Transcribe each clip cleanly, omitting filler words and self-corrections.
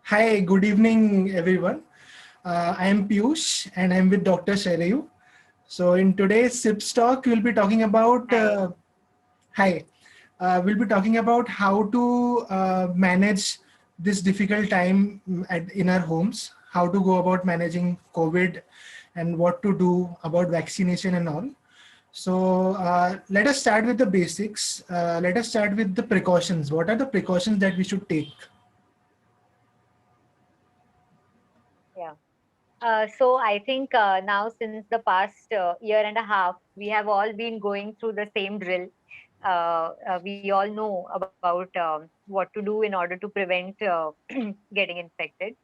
Hi, good evening, everyone. I am Piyush and I'm with Dr. Sharayu. So, in today's SIPS talk, we'll be talking about Hi. hi, we'll be talking about how to manage this difficult time in our homes, how to go about managing COVID, and what to do about vaccination and all. So, let us start with the basics. Let us start with the precautions. What are the precautions that we should take? Yeah. So I think now since the past year and a half, we have all been going through the same drill. We all know about what to do in order to prevent getting infected.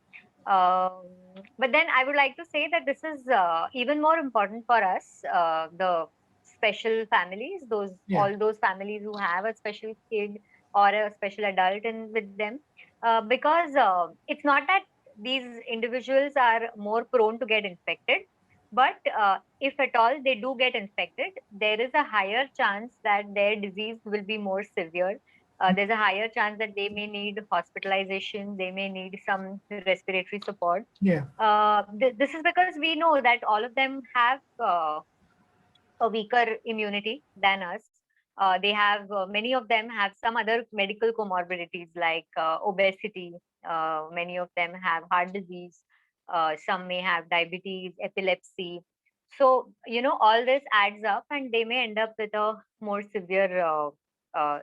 But then I would like to say that this is even more important for us, the special families, those Yeah. all those families who have a special kid or a special adult in with them, because it's not that these individuals are more prone to get infected, but if at all they do get infected, there is a higher chance that their disease will be more severe. There's a higher chance that they may need hospitalization, they may need some respiratory support. Yeah. This is because we know that all of them have a weaker immunity than us. They have many of them have some other medical comorbidities like obesity. Many of them have heart disease. Some may have diabetes, epilepsy. So all this adds up, and they may end up with a more severe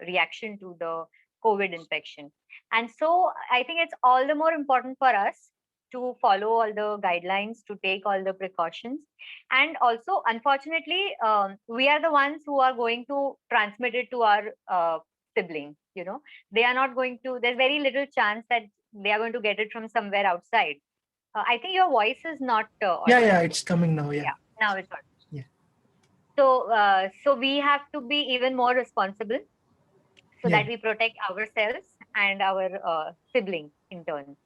reaction to the COVID infection. And so I think it's all the more important for us to follow all the guidelines, to take all the precautions. And also, unfortunately, we are the ones who are going to transmit it to our sibling. They are not going to, there's very little chance that they are going to get it from somewhere outside. I think your voice is not Yeah, audible. yeah, it's coming now. Yeah. Yeah, now it's audible. Yeah. So we have to be even more responsible so Yeah. that we protect ourselves and our sibling in turn.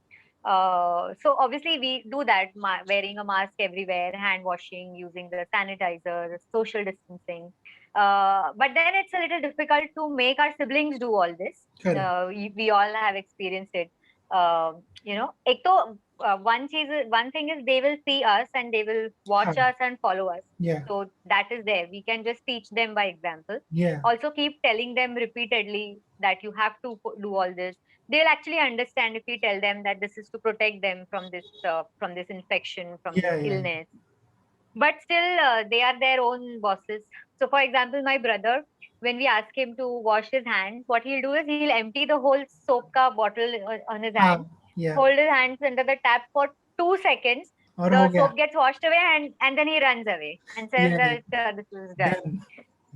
So obviously we do that, wearing a mask everywhere, hand washing, using the sanitizer, social distancing. But then it's a little difficult to make our siblings do all this. Correct. We all have experienced it. एक तो one thing is they will see us and they will Huh. watch us and follow us. Yeah. So that is there. We can just teach them by example. Yeah. Also keep telling them repeatedly that you have to do all this. They'll actually understand if we tell them that this is to protect them from this infection, from this Yeah. Yeah. illness. But still, they are their own bosses. So for example, my brother, when we ask him to wash his hands, what he'll do is he'll empty the whole soap ka bottle on his Huh. hand, Yeah. hold his hands under the tap for 2 seconds. और हो The गया. soap gets washed away, and then he runs away and says Yeah. Yeah. that this is done. Done.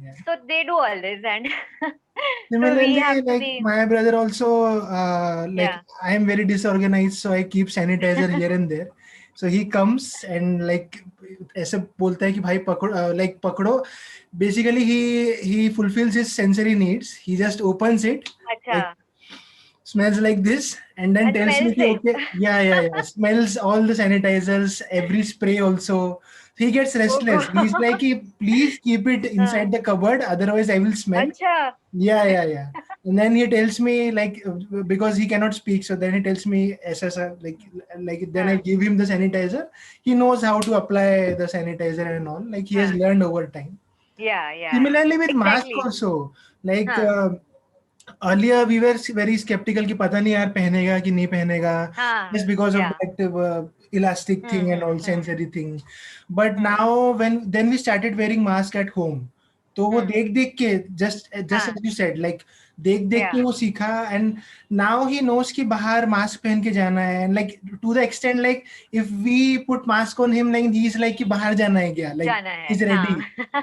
Yeah. So they do all this, and so we Similarly, have to like be. my brother also, like Yeah. I am very disorganized, so I keep sanitizer here and there. So he comes and like ऐसे बोलता है कि भाई पकड़ो, like पकड़ो. Basically, he fulfills his sensory needs. He just opens it, अच्छा. like smells like this, and then And tells me smells कि, it. okay, yeah, yeah, yeah, smells all the sanitizers, every spray also. He gets Oh restless. God. He's like, please keep it हाँ, inside the cupboard, otherwise I will smell. अच्छा. Yeah, yeah, yeah. And then he tells me like, because he cannot speak, so then he tells me SSR, like then I हाँ, give him the sanitizer. He knows how to apply the sanitizer and all. Like he has हाँ. learned over time. Yeah, yeah. Similarly with mask Exactly. also, like हाँ, earlier we were very skeptical कि पता नहीं यार पहनेगा कि नहीं पहनेगा, हाँ. just because of Yeah. that elastic thing and all hmm. sensory thing. But hmm. now when then we started wearing mask at home, तो वो हम्म. देख देख के just हाँ. as you said, like देख देख के Yeah. वो सीखा, and now he knows कि बाहर mask पहन के जाना है, and like to the extent like if we put mask on him, like he's like कि बाहर जाना है क्या, like जाना है. he's ready. हाँ.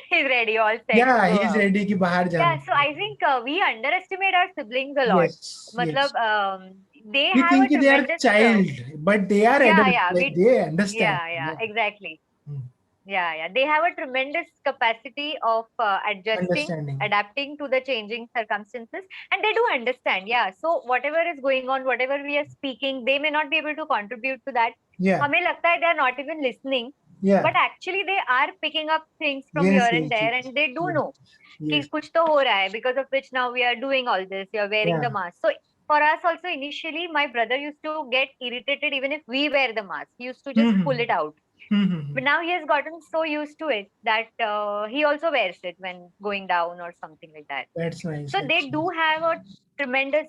He's ready, all set to Yeah, go he's out. ready कि बाहर जाना Yeah. So है. I think we underestimate our siblings a lot. Yes, yes. मतलब they We have think a they are tremendous. child, but they are Yeah. adult. Yeah. Like they understand. Yeah. Yeah. Exactly. Hmm. Yeah, yeah. They have a tremendous capacity of adjusting, Understanding. adapting to the changing circumstances, and they do understand. Yeah. So whatever is going on, whatever we are speaking, they may not be able to contribute to that. Yeah. हमें लगता है they are not even listening, Yeah. but actually they are picking up things from Yes. here Yes. and there, Yes. and they do Yes. know कि Yes. कुछ तो हो रहा है, because of which now we are doing all this. You are wearing Yeah. the mask. So for us also initially, my brother used to get irritated even if we wear the mask. He used to just pull it out. But now he has gotten so used to it that he also wears it when going down or something like that. That's nice. So they do have a tremendous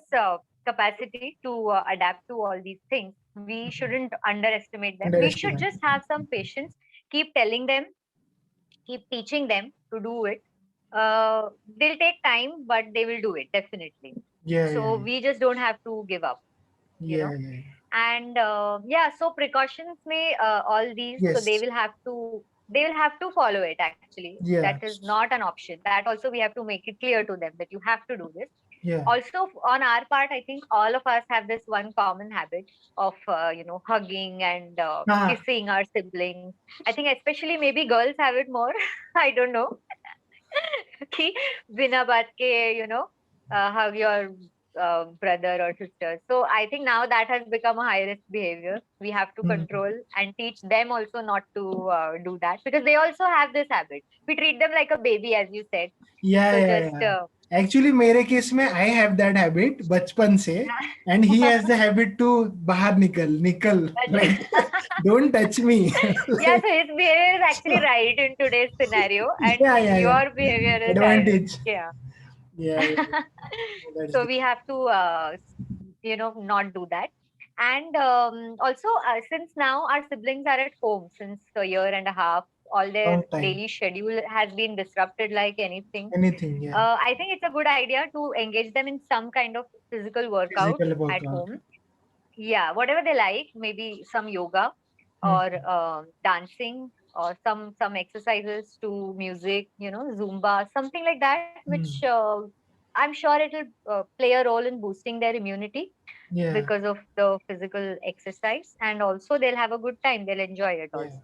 capacity to adapt to all these things. We shouldn't underestimate them. We should just have some patience, keep telling them, keep teaching them to do it. They'll take time, but they will do it definitely. Yeah. So we just don't have to give up, you know. Yeah. And yeah, so precautions may all these, so Yes. they will have to follow it actually. Yeah. That is not an option. That also we have to make it clear to them that you have to do this. Yeah. Also on our part, I think all of us have this one common habit of hugging and kissing our siblings. I think especially maybe girls have it more. I don't know. कि बिना बात के hug your brother or sister. So I think now that has become a high risk behavior. We have to control and teach them also not to do that, because they also have this habit. We treat them like a baby, as you said. Yeah. Actually, मेरे case में I have that habit बचपन से, and he has the habit to बाहर निकल like don't touch me. Yeah, so his behavior is actually right in today's scenario, and your behavior is advantage. Yeah. So we have to not do that. And also since now our siblings are at home since a year and a half, all their daily schedule has been disrupted like anything. Yeah. I think it's a good idea to engage them in some kind of physical workout at home. Yeah, whatever they like, maybe some yoga or dancing or some exercises to music, Zumba, something like that, which I'm sure it will play a role in boosting their immunity because of the physical exercise, and also they'll have a good time. They'll enjoy it also.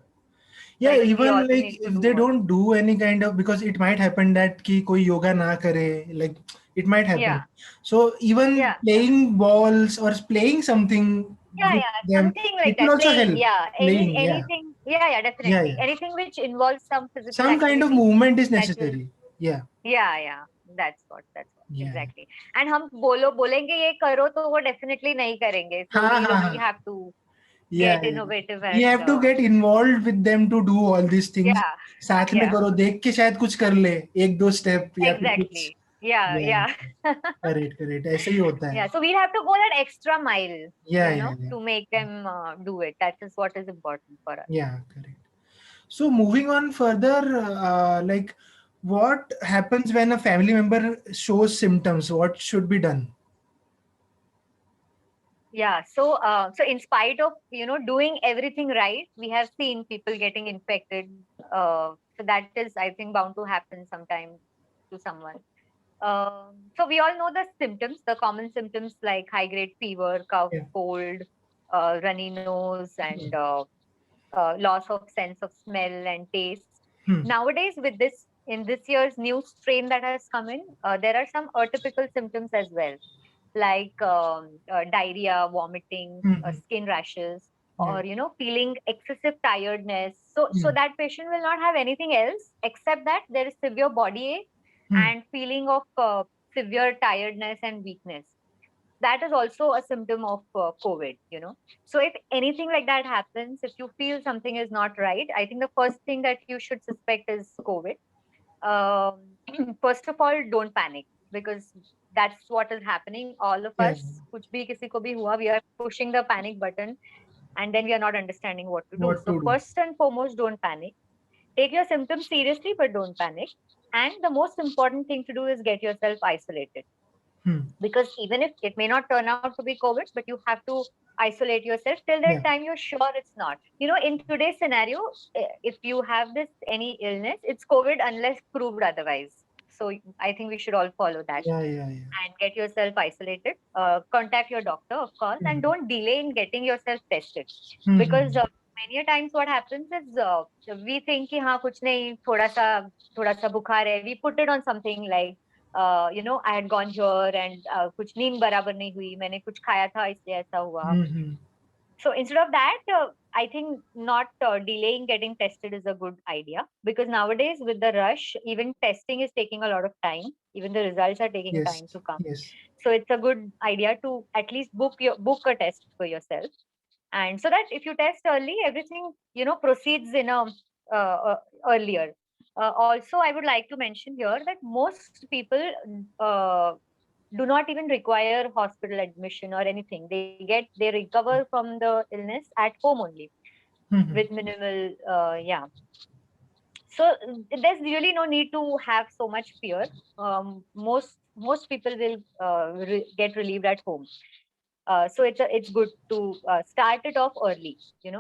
Yeah, even like if they don't do any kind of, because it might happen that ki koi yoga na kare, like it might happen. Yeah. So even playing balls or playing something with them, something like it will that. also Playing, help. Anything. Yeah, definitely. Anything which involves some physical some kind of movement is necessary. Yeah. That's what exactly. And हम बोलेंगे ये करो तो वो definitely नहीं करेंगे. So we have to get innovative and we have to get involved with them to do all these things. साथ में करो, देख के शायद कुछ कर ले, एक दो step या फिर कुछ. Yeah. Correct. ऐसे ही होता है. Yeah, so we have to go that extra mile, to make them do it. That is what is important for us. Yeah, correct. So moving on further, like what happens when a family member shows symptoms? What should be done? Yeah, so in spite of doing everything right, we have seen people getting infected. So that is, I think, bound to happen sometime to someone. So we all know the symptoms, the common symptoms like high-grade fever, cough, cold, runny nose, and loss of sense of smell and taste. Nowadays, in this year's new strain that has come in, there are some atypical symptoms as well, like diarrhea, vomiting, skin rashes, or feeling excessive tiredness. So that patient will not have anything else except that there is severe body ache and feeling of severe tiredness and weakness. That is also a symptom of COVID. So if anything like that happens, if you feel something is not right, I think the first thing that you should suspect is COVID. First of all, don't panic, because that's what is happening. All of us, kuch bhi kisi ko bhi hua, we are pushing the panic button, and then we are not understanding what to do. So first and foremost, don't panic. Take your symptoms seriously, but don't panic. And the most important thing to do is get yourself isolated. Because even if it may not turn out to be COVID, but you have to isolate yourself till that time you're sure it's not. In today's scenario, if you have any illness, it's COVID unless proved otherwise. So I think we should all follow that. And get yourself isolated. Contact your doctor, of course, and don't delay in getting yourself tested. Because many a times what happens is we think कि हाँ कुछ नहीं, थोड़ा सा बुखार है. We put it on something like I had gone here and कुछ नींद बराबर नहीं हुई, मैंने कुछ खाया था इसलिए ऐसा हुआ. So instead of that, I think not delaying getting tested is a good idea, because nowadays with the rush, even testing is taking a lot of time. Even the results are taking Yes, time to come. yes. So it's a good idea to at least book a test for yourself, and so that if you test early, everything proceeds in a earlier. Also, I would like to mention here that most people uh, do not even require hospital admission or anything. They recover from the illness at home only Mhm. with minimal yeah. So there's really no need to have so much fear. Most people will get relieved at home. So it's good to start it off early.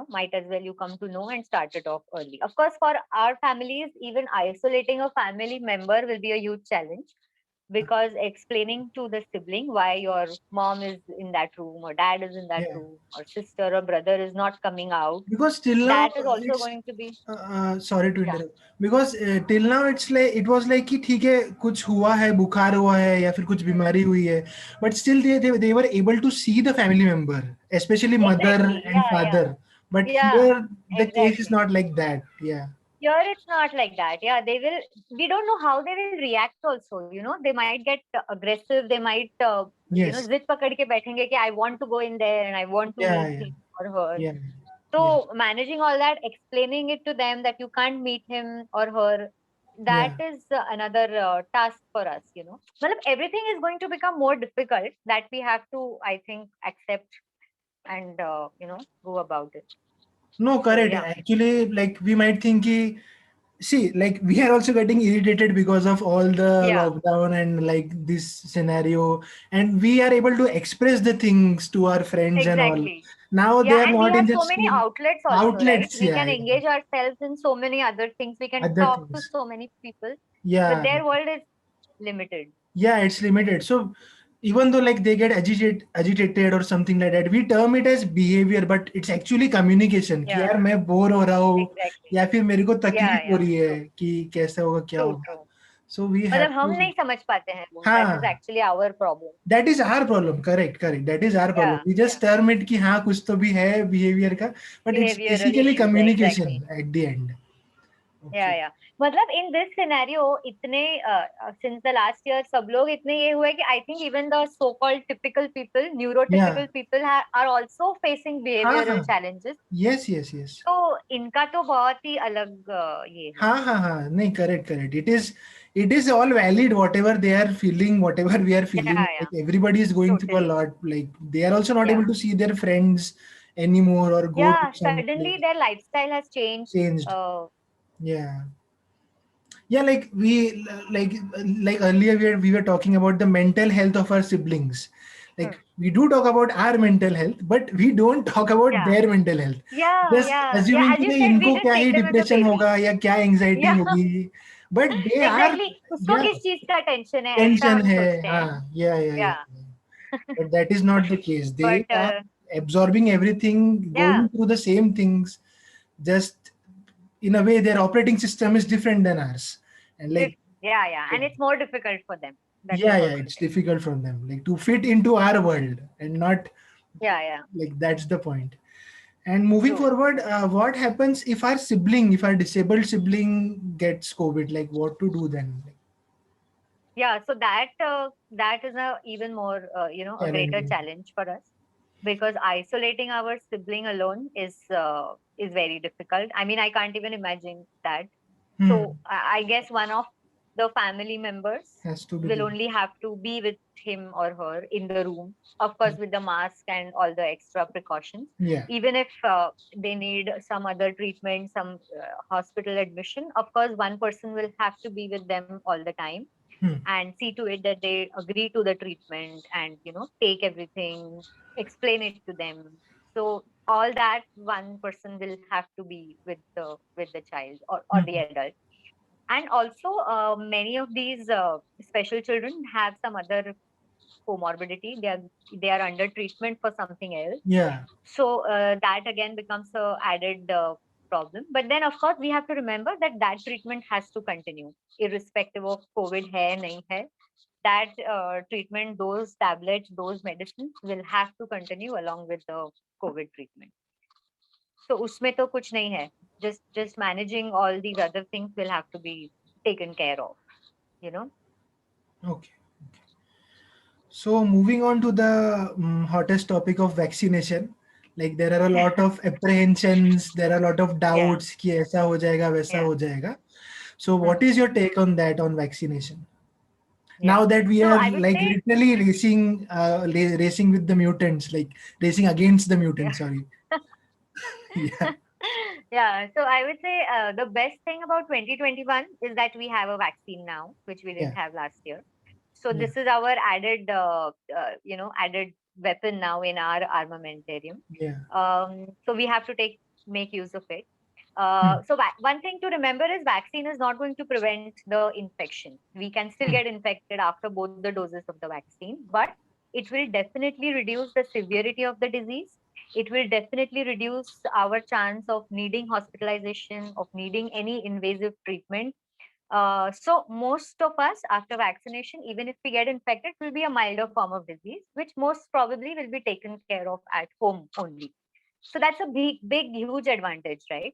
Might as well you come to know and start it off early. Of course, for our families, even isolating a family member will be a huge challenge, because explaining to the sibling why your mom is in that room or dad is in that Yeah. room or sister or brother is not coming out, Because till now that is also it's going to be. sorry to Yeah, interrupt. Because till now it's like it was like कि ठीक है कुछ हुआ है बुखार हुआ है या फिर कुछ बीमारी हुई है, but still they were able to see the family member, especially mother exactly. and Yeah, yeah, father. But yeah, here the case is exactly. not like that. Yeah. Here it's not like that. Yeah, they will. We don't know how they will react. Also, they might get aggressive. They might, Yes. zid pakad ke baithenge ki I want to go in there and I want to Yeah. meet Yeah. him or her. Yeah. So Yeah. managing all that, explaining it to them that you can't meet him or her, Yeah. that is another task for us. Matlab, everything is going to become more difficult. That we have to, I think, accept and go about it. No, So correct. yeah, Actually, like we might think कि see, like we are also getting irritated because of all the yeah, lockdown and like this scenario, and we are able to express the things to our friends and all. exactly. Now they Yeah, are and we not have in the so many same outlets also, right? outlets. We Yeah, can yeah. engage ourselves in so many other things. We can Other talk to things. so many people, but Yeah, their world is limited. yeah, it's limited. So even though like they get agitated or something like that, we term it as behavior, but it's actually communication. कि Yeah, यार मैं bore हो रहा हूँ exactly. या फिर मेरे को Yeah, तकलीफ हो yeah. रही है कि कैसे होगा क्या True, होगा. true. So we have मतलब हम to. नहीं समझ पाते हैं वो. That is हाँ, actually our problem. that is our problem. Correct, correct. That is our problem. Yeah, We just term it कि हाँ कुछ तो भी है behavior का, but it's behavioral basically issues, communication exactly. at the end. Yeah, Okay. yeah. मतलब in this scenario, इतने since the last year, सब लोग इतने ये हुए कि I think even the so-called typical people, Yeah. neurotypical people are also facing हाँ behavioral हाँ. challenges. Yes, yes, yes. तो इनका तो बहुत ही अलग ये है. हाँ हाँ हाँ नहीं correct correct. It is all valid whatever they are feeling, whatever we are Yeah, feeling. yeah, Like everybody is going through a totally. lot. Like they are also not Yeah, able to see their friends anymore or go to yeah. some Suddenly place. their lifestyle has changed. Changed. Yeah. Yeah, like like earlier we were talking about the mental health of our siblings. Hmm. Like we do talk about our mental health, but we don't talk about Yeah, their mental health. yeah, Just yeah, yeah. assuming As कि you नहीं said, we इनको just क्या take he them as a depression baby. होगा या क्या anxiety Yeah, होगी, but they are, exactly. उसको yeah, किस चीज का टेंशन है ऐसा tension हम है, सोचते हैं. हाँ, yeah. Yeah, But that is not the case. but They are absorbing everything, yeah, going through the same things, just in a way their operating system is different than ours, and like yeah, yeah, and it's more difficult for them. That is yeah, also it's there. difficult from them like to fit into our world and not Yeah, yeah, like that's the point. And moving true, forward, true. what happens if our disabled sibling gets COVID, like what to do then? Like, Yeah, so that is a even more a greater challenging. challenge for us, because isolating our sibling alone is very difficult. I mean, I can't even imagine that. So Hmm. I guess one of the family members Has to be will there. only have to be with him or her in the room, of course, with the mask and all the extra precautions. Yeah. Even if they need some other treatment, some hospital admission, of course, one person will have to be with them all the time Hmm. and see to it that they agree to the treatment and take everything, explain it to them. So all that one person will have to be with the child or the Hmm. adult. And also many of these special children have some other comorbidity. They are under treatment for something else. Yeah. So that again becomes a added problem. But then of course we have to remember that that treatment has to continue irrespective of COVID hai nahi hai. that treatment, those tablets, those medicines will have to continue along with the COVID treatment. So उसमें तो कुछ नहीं है. Just managing all these other things will have to be taken care of, you know. Okay. So moving on to the hottest topic of vaccination, like there are a lot of apprehensions, there are a lot of doubts कि ऐसा हो जाएगा वैसा Yeah. हो जाएगा. So what is your take on that, on vaccination? Yeah. Now that we So are I would like say, literally racing with the mutants, like racing against the mutants. Sorry. Yeah. yeah. So I would say the best thing about 2021 is that we have a vaccine now, which we didn't Yeah. have last year. So Yeah. this is our added, added weapon now in our armamentarium. Yeah. So we have to make use of it. Hmm. So one thing to remember is vaccine is not going to prevent the infection. We can still get infected after both the doses of the vaccine, but it will definitely reduce the severity of the disease. It will definitely reduce our chance of needing hospitalization, of needing any invasive treatment. So most of us after vaccination, even if we get infected, will be a milder form of disease, which most probably will be taken care of at home only. So that's a big, huge advantage, right?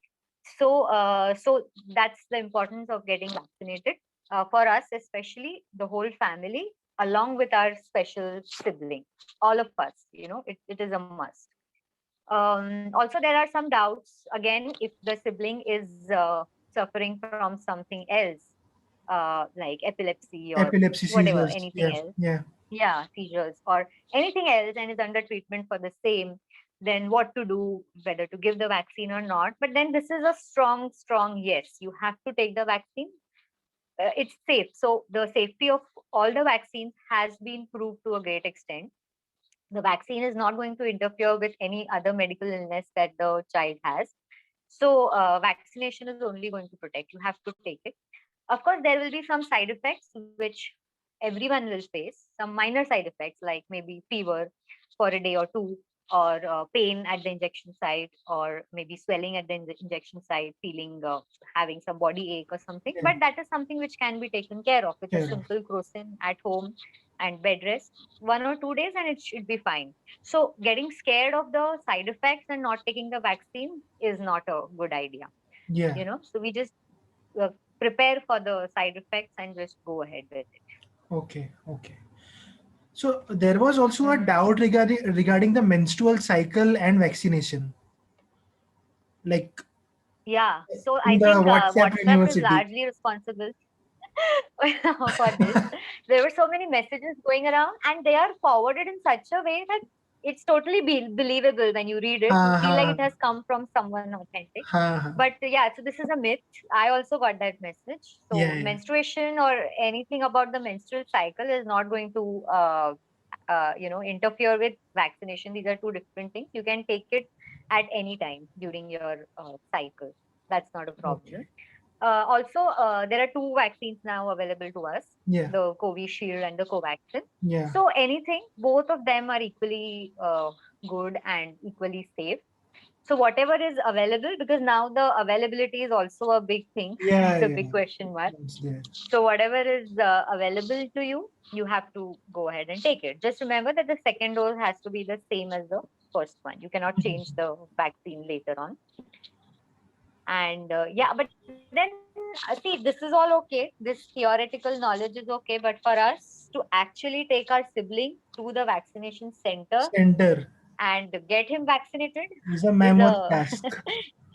So that's the importance of getting vaccinated for us, especially the whole family, along with our special sibling, all of us. It is a must. Also, there are some doubts. Again, if the sibling is suffering from something else, like epilepsy or Epilepsy, whatever, seizures. anything Yeah. else, Yeah. yeah, seizures or anything else, and is under treatment for the same, then what to do, whether to give the vaccine or not. But then this is a strong yes. You have to take the vaccine. It's safe. So the safety of all the vaccines has been proved to a great extent. The vaccine is not going to interfere with any other medical illness that the child has. So vaccination is only going to protect. You have to take it. Of course, there will be some side effects which everyone will face, some minor side effects like maybe fever for a day or two, or pain at the injection site, or maybe swelling at the injection site, feeling having some body ache or something. Yeah. But that is something which can be taken care of with a Fair. simple crocin at home and bed rest 1 or 2 days, and it should be fine. So getting scared of the side effects and not taking the vaccine is not a good idea. Yeah. So we just uh, prepare for the side effects and just go ahead with it. Okay. Okay. So there was also a Mhm. doubt regarding the menstrual cycle and vaccination. Like Yeah. So in I the think WhatsApp WhatsApp is University. largely responsible for this. There were so many messages going around, and they are forwarded in such a way that it's totally believable when you read it. You Ha feel like ha it has come from someone authentic. ha ha. But yeah, so this is a myth. I also got that message. Yeah. So Yeah. menstruation or anything about the menstrual cycle is not going to interfere with vaccination. These are two different things. You can take it at any time during your cycle. That's not a problem. Okay. Also, there are two vaccines now available to us, Yeah. the Covishield and the Covaxin. Yeah. So anything, both of them are equally good and equally safe. So whatever is available, because now the availability is also a big thing. Yeah. It's a Yeah. big question mark. It's there. So whatever is available to you, you have to go ahead and take it. Just remember that the second dose has to be the same as the first one. You cannot change the vaccine later on. And yeah, but then see, this is all okay. This theoretical knowledge is okay, but for us to actually take our sibling to the vaccination center Center and get him vaccinated is a is mammoth a task.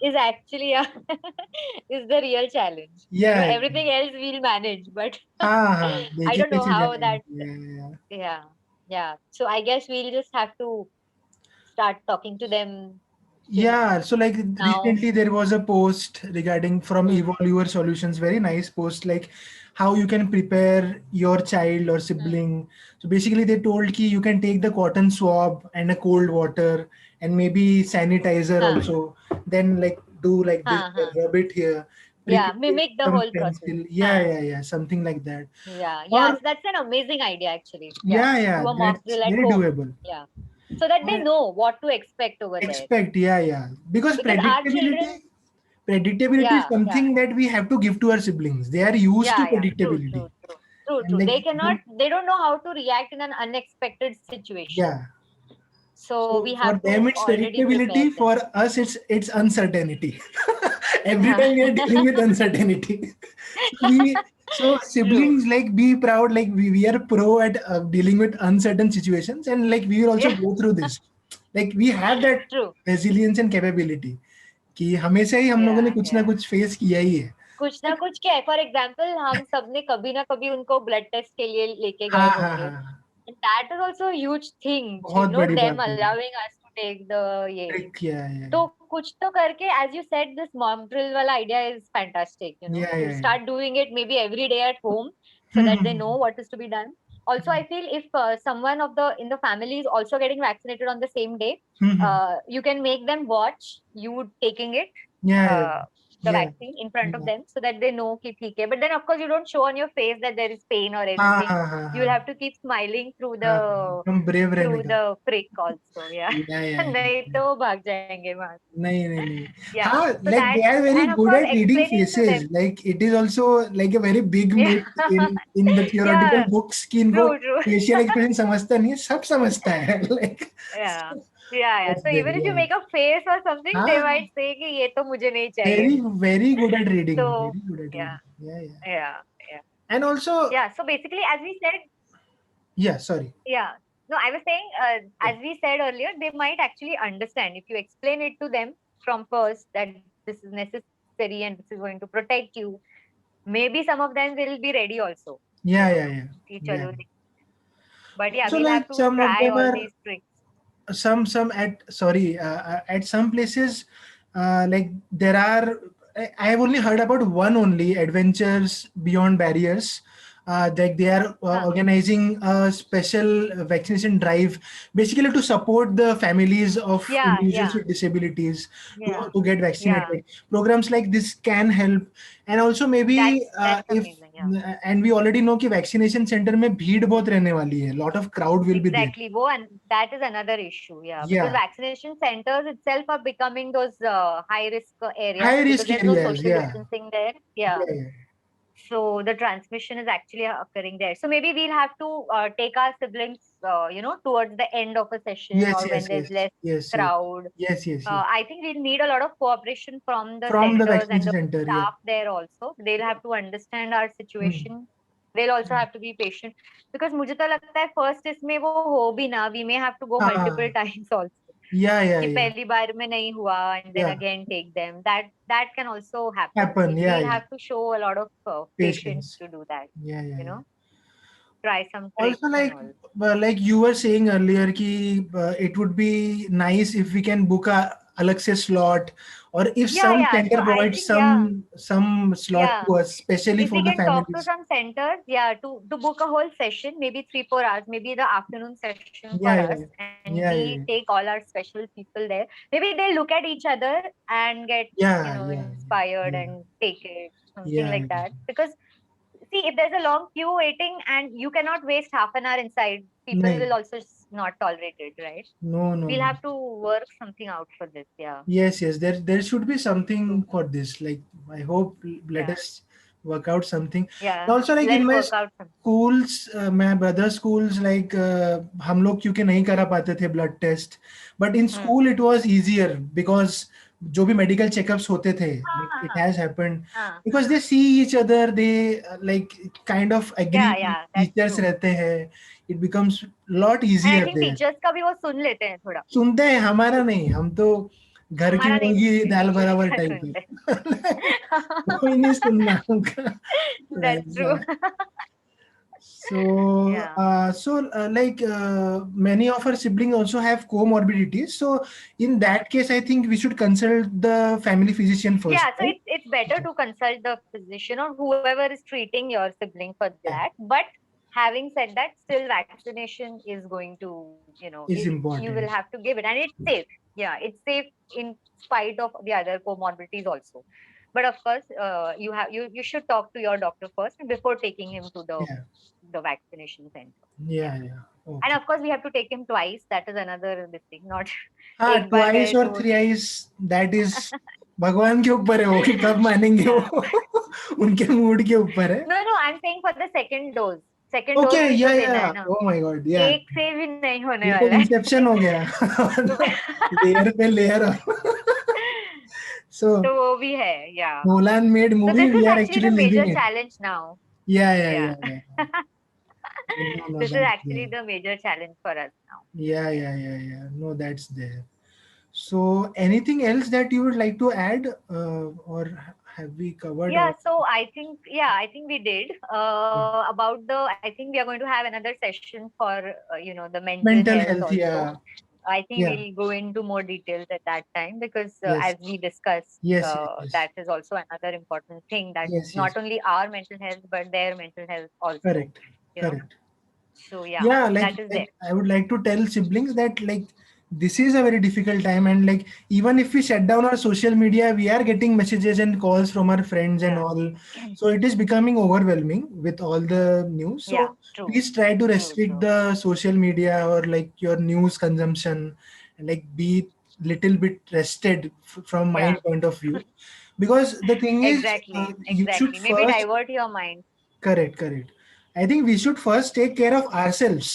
is actually a is the real challenge. Yeah. Everything else we'll manage, but Ha ha. I देखे don't know कैसे how जाएंगे. that. Yeah. Yeah. Yeah, yeah. So I guess we'll just have to start talking to them since Yeah, so like now. recently there was a post regarding from Hmm, Evolve Your Solutions, very nice post, like how you can prepare your child or hmm. sibling. So basically they told ki you can take the cotton swab and a cold water and maybe sanitizer Huh, also, then like do like this, huh. rub it here, prick Yeah, it with mimic the some whole process. pencil. Yeah, Huh. yeah, yeah, something like that. Yeah, yeah. Or So that's an amazing idea, actually. Yeah, yeah, yeah, do a mock that's drill at very home. doable. Yeah, so that they Or know what to expect over there. expect, yeah, yeah, because Because our children, predictability is yeah, something that we have to give to our siblings. They are used to yeah. True, predictability. true, true. True, And true. like, They don't know how to react in an unexpected situation. yeah. So So we for have to them it's already prepare predictability. them. For us it's uncertainty. Every time we are dealing with uncertainty. So so True. siblings, like, be proud, like we are pro at dealing with uncertain situations, and like we will also Yeah, go through this. Like we have that true. resilience and capability कि हमेशा ही हम लोगों ने Yeah, कुछ ना yeah. कुछ face किया ही है. कुछ ना कुछ क्या है, फॉर एग्जाम्पल हम सबने कभी ना कभी उनको ब्लड टेस्ट के लिए लेके हाँ गए हाँ होंगे. हाँ. And that is also a huge thing, बहुत बड़ी them बात है. allowing us to take the ये. ट्रिक किया है. तो कुछ तो करके, as you said, this mock drill वाला idea is fantastic, या to start doing it maybe every day at home so that they know what is to be done. Also, I feel if someone in the family is also getting vaccinated on the same day, you can make them watch you taking it, या uh, the या vaccine in front of them so that they know कि ठीक है. But then of course you don't show on your face that there is pain or हाँ anything. हाँ हाँ You will हाँ have to keep smiling हाँ. हम brave रहने का. prick also, yeah. या. नहीं तो भाग जाएंगे वहां. नहीं नहीं नहीं. Yeah. हाँ, So like that, they are very and of good course at reading explaining to faces. them. Like it is also like a very big Yeah. myth in the theoretical Yeah. books कि इनको True, true. facial expression समझता नहीं है, सब समझता है. Like Yeah. Yeah. that's So there. even if you Yeah. make a face or something, they हाँ, might say कि ये तो मुझे नहीं चाहिए. very good at reading. So Very good at yeah. reading. Yeah, yeah. Yeah. Yeah. And also, Yeah. So basically, as we said, yeah. Sorry. yeah. No, I was saying, Yeah. as we said earlier, they might actually understand if you explain it to them from first that this is necessary and this is going to protect you. Maybe some of them will be ready also, Yeah, yeah, yeah. कि Yeah. चलो. But yeah, So we'll have like to some of try them all are these tricks. some at sorry at some places like there are I have only heard about one only, Adventures Beyond Barriers. Like they are Huh. organizing a special vaccination drive basically to support the families of Yeah, individuals yeah, with disabilities yeah, to get yeah. vaccinated. Programs like this can help. And also maybe That's if amazing. Yeah. and we already know कि vaccination center में भीड़ बहुत रहने वाली है, lot of crowd will be there. Exactly. Wo, and that is another issue. Yeah, because Yeah, vaccination centers itself are becoming those high risk areas high because risk there's no areas. social Yeah, distancing there. Yeah. yeah, yeah. So the transmission is actually occurring there. So maybe we'll have to take our siblings, towards the end of a session Yes, or when yes, there's yes, less yes, yes, crowd. yes, yes, yes. I think we'll need a lot of cooperation from the From the centers and vaccination the center. Yeah. staff there also. They'll have to understand our Hmm. situation. They'll also have to be patient because मुझे तो लगता है first इसमें वो हो भी ना, we may have to go multiple times also. Yeah, yeah, कि yeah. पहली बार में नहीं हुआ and then Yeah. again take them. That can also happen. Happen. Yeah, We'll yeah. have to show a lot of patience Patience. to do that. Yeah, yeah, You yeah. know, try some Also, tricks and all. like you were saying earlier, कि it would be nice if we can book a अलग से slot, or if Yeah, some yeah. So center I provides think, yeah, some slot yeah. to us, especially If for we the can talk to families. some centers, yeah, to book a whole session, maybe 3-4 hours, maybe the afternoon session for Yeah, us, yeah, and yeah, we yeah, take all our special people there. Maybe they look at each other and get, yeah, yeah, inspired yeah, and take it, something yeah, like yeah. that. Because see, if there's a long queue waiting and you cannot waste half an hour inside, people नहीं, will also not tolerate it, right? no, no, We'll no. have to work something out for this. Yeah. Yes, yes. There should be So, something for this. Like I hope let yeah. us work out something. Yeah. And also like in Let's my work out something. schools, my brother's schools, like हम लोग क्योंकि नहीं करा पाते थे blood test, but in school it was easier because जो भी medical checkups होते थे, like it has happened because they see each other, they like kind of agree. Yeah, that's Teachers true. रहते हैं, it becomes lot And I easier think there. teachers का भी वो सुन लेते हैं थोड़ा. सुनते हैं, हमारा नहीं, हम तो घर की हमारा नहीं मुर्गी सुनते, दाल teachers बराबर का टाइप सुनते. है. कोई नहीं सुनना उनका That's true. वैसा. So, Yeah. many of our siblings also have comorbidities. So, in that case, I think we should consult the family physician first, Yeah, so right? it's better to consult the physician or whoever is treating your sibling for Yeah, that. But having said that, still vaccination is going to, is you will important. have to give it, and it's safe. Yeah, it's safe in spite of the other comorbidities also. But of course, you should talk to your doctor first before taking him to Yeah, the vaccination center. yeah, Yeah. yeah. And Okay. of course, we have to take him twice. That is another this thing. Not हाँ, एक बार twice गए or तो thrice, that is भगवान के ऊपर है वो कि कब मानेंगे yeah. वो उनके मूड के ऊपर है. No, no, I'm saying for the second dose. Second dose Okay, भी yeah, तो देना yeah. है ना. Oh my God, yeah. एक से भी नहीं होने ये तो वाला है. इंसेप्शन हो गया. लेयर पे लेयर. So तो वो भी है, yeah. Nolan made So movie, this we is are actually actually the major living it. challenge now. Yeah, yeah, Yeah. yeah, yeah. No, no, This is that's actually there. the major challenge for us now. Yeah, yeah, yeah, yeah. No, that's there. So, anything else that you would like to add, or have we covered Yeah, all? so I think we did. About the, I think we are going to have another session for, the mental Mental health health? also. Yeah, I think yeah. we'll go into more details at that time because, Yes, as we discussed, yes, yes, yes, that is also another important thing, that yes, yes. not only our mental health but their mental health also. Correct, You know. correct. So yeah, Yeah, that is there. like I would like to tell siblings that like this is a very difficult time, and like even if we shut down our social media, we are getting messages and calls from our friends and Yeah. all. So it is becoming overwhelming with all the news. Yeah. So True. please try to True. restrict True. the social media or like your news consumption, and like be little bit rested from my Yeah. point of view, because the thing is, Exactly. you should Exactly. Maybe first. divert your mind. Correct, correct. I think we should first take care of ourselves.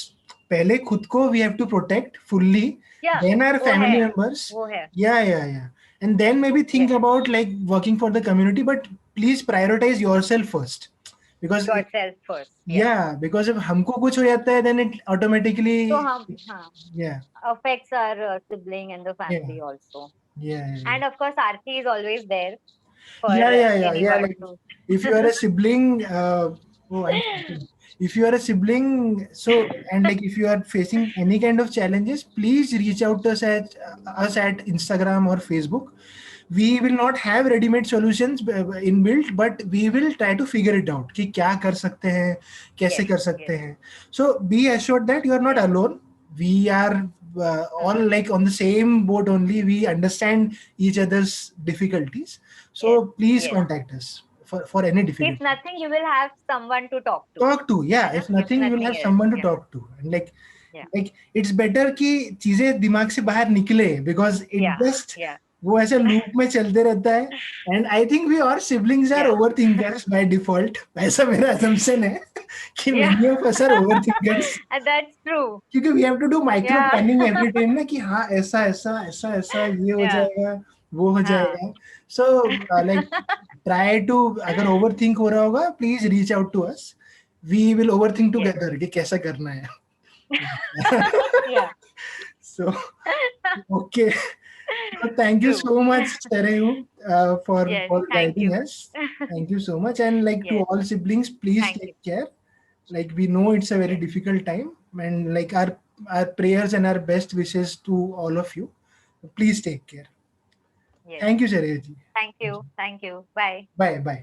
पहले खुद को we have to protect fully, Yeah. then our वो family है. members. वो है. Yeah, yeah, yeah. And then maybe think Yes. about like working for the community, but please prioritize yourself first. Because Yourself first. Yes. yeah, because if हमको कुछ हो जाता है, then it So automatically, हाँ, yeah, affects our sibling and the yeah, family also. yeah, yeah, yeah. And of course, Aarti is always there for Yeah, yeah, yeah, yeah. anyone Like to. if you are a sibling, oh, I'm talking. If you are a sibling, so and like if you are facing any kind of challenges, please reach out to us at Instagram or Facebook. We will not have ready-made solutions inbuilt, but we will try to figure it out. कि क्या कर सकते हैं, कैसे Yes. कर सकते Yes. हैं. So be assured that you are not Yes. alone. We are all like on the same boat only. We understand each other's difficulties. Yes. So please Yes. contact us for any If difficulty. nothing, you will have someone to talk to. Talk to, है yeah. ना? If If nothing, you will nothing have else. someone to Yeah. talk to, and Yeah. like it's better कि चीजें दिमाग से बाहर निकले, because it Yeah. just Yeah. वो ऐसे लूप में चलते रहता है. And I think we our siblings are Yeah. overthinkers by default. ऐसा मेरा assumption है कि Yeah. many of us are overthinkers. And that's true. क्योंकि we have to do micro Yeah. planning every time ना कि हाँ ऐसा ऐसा ऐसा ऐसा ये हो Yeah. जाएगा वो हो हाँ. जाएगा. So like try to, अगर overthink हो रहा होगा, please reach out to us. We will overthink Yes. together कि कैसा करना है. Yeah. So okay. So thank you True. so much, Sarayu, Yes. for Thank guiding you. us. Thank you so much, and like to Yes. all siblings, please Thank you. take care. Like we know it's a very Yes. difficult time, and like our prayers and our best wishes to all of you. Please take care. Yes. Thank you, Sarayu ji. Thank you. Thank you. Bye. Bye, bye.